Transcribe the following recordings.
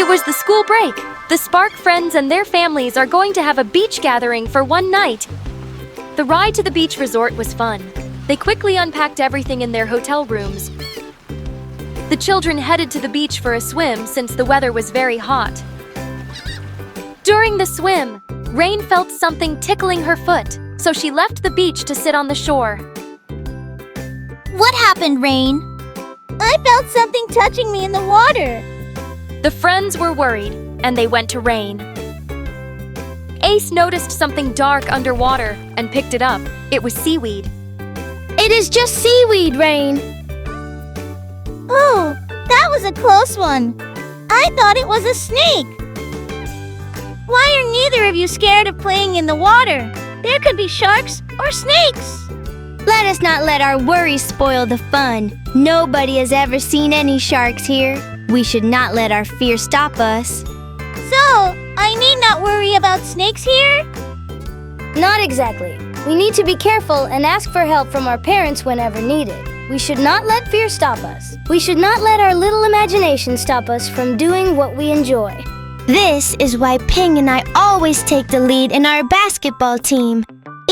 It was the school break. The Spark Frienz and their families are going to have a beach gathering for one night. The ride to the beach resort was fun. They quickly unpacked everything in their hotel rooms. The children headed to the beach for a swim since the weather was very hot. During the swim, Rain felt something tickling her foot, so she left the beach to sit on the shore. What happened, Rain? I felt something touching me in the water. The friends were worried, and they went to Rain. Ace noticed something dark underwater and picked it up. It was seaweed. It is just seaweed, Rain. Oh, that was a close one. I thought it was a snake. Why are neither of you scared of playing in the water? There could be sharks or snakes. Let us not let our worries spoil the fun. Nobody has ever seen any sharks here. We should not let our fear stop us. So, I need not worry about snakes here? Not exactly. We need to be careful and ask for help from our parents whenever needed. We should not let fear stop us. We should not let our little imagination stop us from doing what we enjoy. This is why Ping and I always take the lead in our basketball team.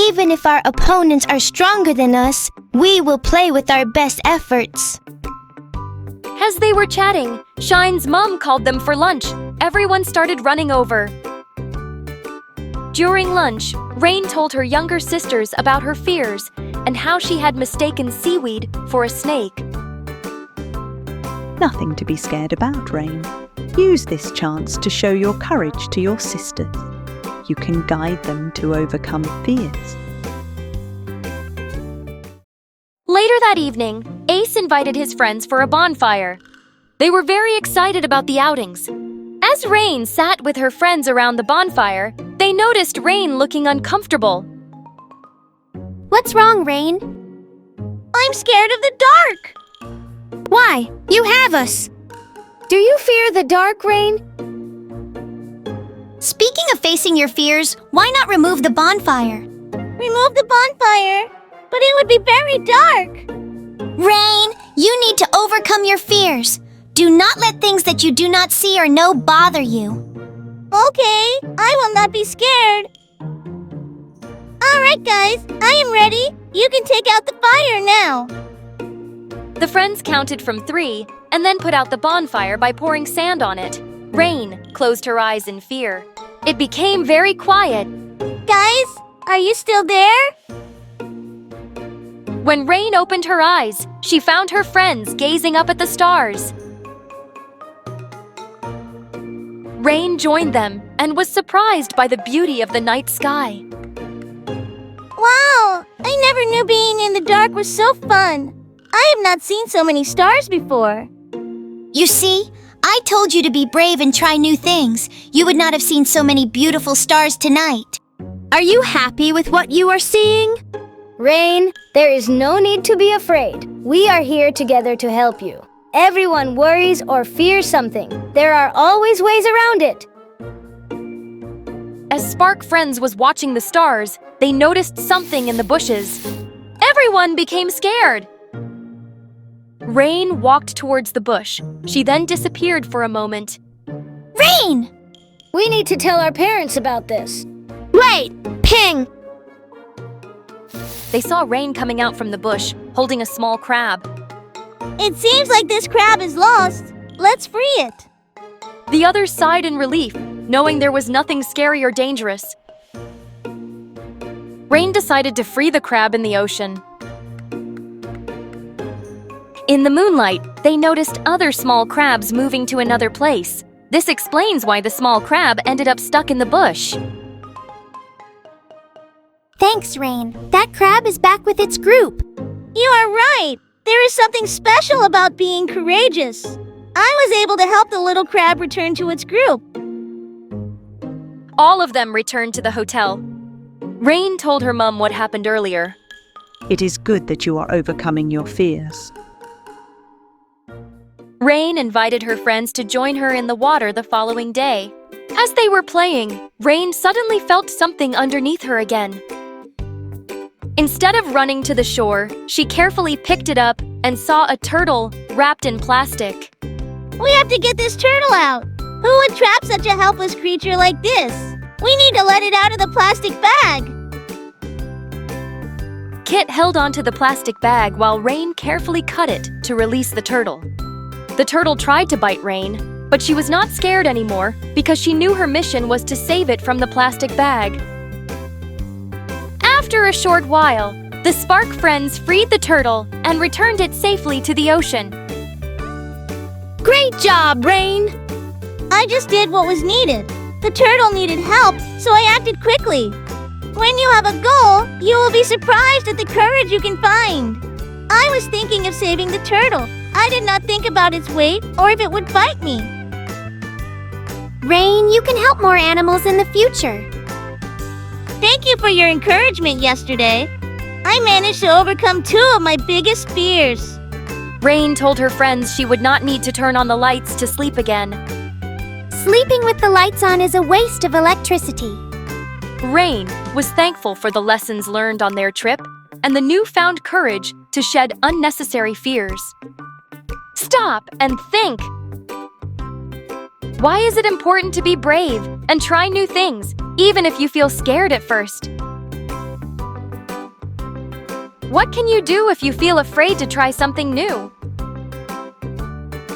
Even if our opponents are stronger than us, we will play with our best efforts. As they were chatting, Shine's mom called them for lunch. Everyone started running over. During lunch, Rain told her younger sisters about her fears and how she had mistaken seaweed for a snake. Nothing to be scared about, Rain. Use this chance to show your courage to your sisters. You can guide them to overcome fears. Later that evening, Ace invited his friends for a bonfire. They were very excited about the outings. As Rain sat with her friends around the bonfire, they noticed Rain looking uncomfortable. What's wrong, Rain? I'm scared of the dark. Why? You have us. Do you fear the dark, Rain? Speaking of facing your fears, why not remove the bonfire? Remove the bonfire? But it would be very dark. Rain, you need to overcome your fears. Do not let things that you do not see or know bother you. Okay, I will not be scared. Alright guys, I am ready. You can take out the fire now. The friends counted from 3 and then put out the bonfire by pouring sand on it. Rain closed her eyes in fear. It became very quiet. Guys, are you still there? When Rain opened her eyes, she found her friends gazing up at the stars. Rain joined them and was surprised by the beauty of the night sky. Wow, I never knew being in the dark was so fun. I have not seen so many stars before. You see, I told you to be brave and try new things. You would not have seen so many beautiful stars tonight. Are you happy with what you are seeing? Rain, there is no need to be afraid. We are here together to help you. Everyone worries or fears something. There are always ways around it. As Spark Frienz was watching the stars, they noticed something in the bushes. Everyone became scared. Rain walked towards the bush. She then disappeared for a moment. Rain! We need to tell our parents about this. Wait! Ping! They saw Rain coming out from the bush, holding a small crab. It seems like this crab is lost. Let's free it. The others sighed in relief, knowing there was nothing scary or dangerous. Rain decided to free the crab in the ocean. In the moonlight, they noticed other small crabs moving to another place. This explains why the small crab ended up stuck in the bush. Thanks, Rain. That crab is back with its group. You are right. There is something special about being courageous. I was able to help the little crab return to its group. All of them returned to the hotel. Rain told her mom what happened earlier. It is good that you are overcoming your fears. Rain invited her friends to join her in the water the following day. As they were playing, Rain suddenly felt something underneath her again. Instead of running to the shore, she carefully picked it up and saw a turtle wrapped in plastic. We have to get this turtle out. Who would trap such a helpless creature like this? We need to let it out of the plastic bag. Kit held onto the plastic bag while Rain carefully cut it to release the turtle. The turtle tried to bite Rain, but she was not scared anymore because she knew her mission was to save it from the plastic bag. After a short while, the Spark Friends freed the turtle and returned it safely to the ocean. Great job, Rain! I just did what was needed. The turtle needed help, so I acted quickly. When you have a goal, you will be surprised at the courage you can find. I was thinking of saving the turtle. I did not think about its weight or if it would bite me. Rain, you can help more animals in the future. Thank you for your encouragement yesterday. I managed to overcome 2 of my biggest fears. Rain told her friends she would not need to turn on the lights to sleep again. Sleeping with the lights on is a waste of electricity. Rain was thankful for the lessons learned on their trip and the newfound courage to shed unnecessary fears. Stop and think. Why is it important to be brave and try new things, even if you feel scared at first? What can you do if you feel afraid to try something new?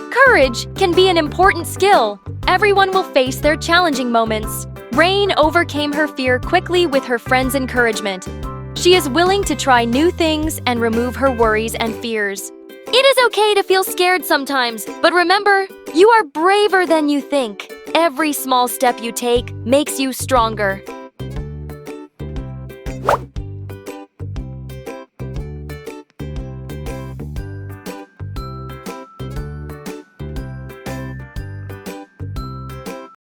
Courage can be an important skill. Everyone will face their challenging moments. Rain overcame her fear quickly with her friends' encouragement. She is willing to try new things and remove her worries and fears. It is okay to feel scared sometimes, but remember, you are braver than you think. Every small step you take makes you stronger.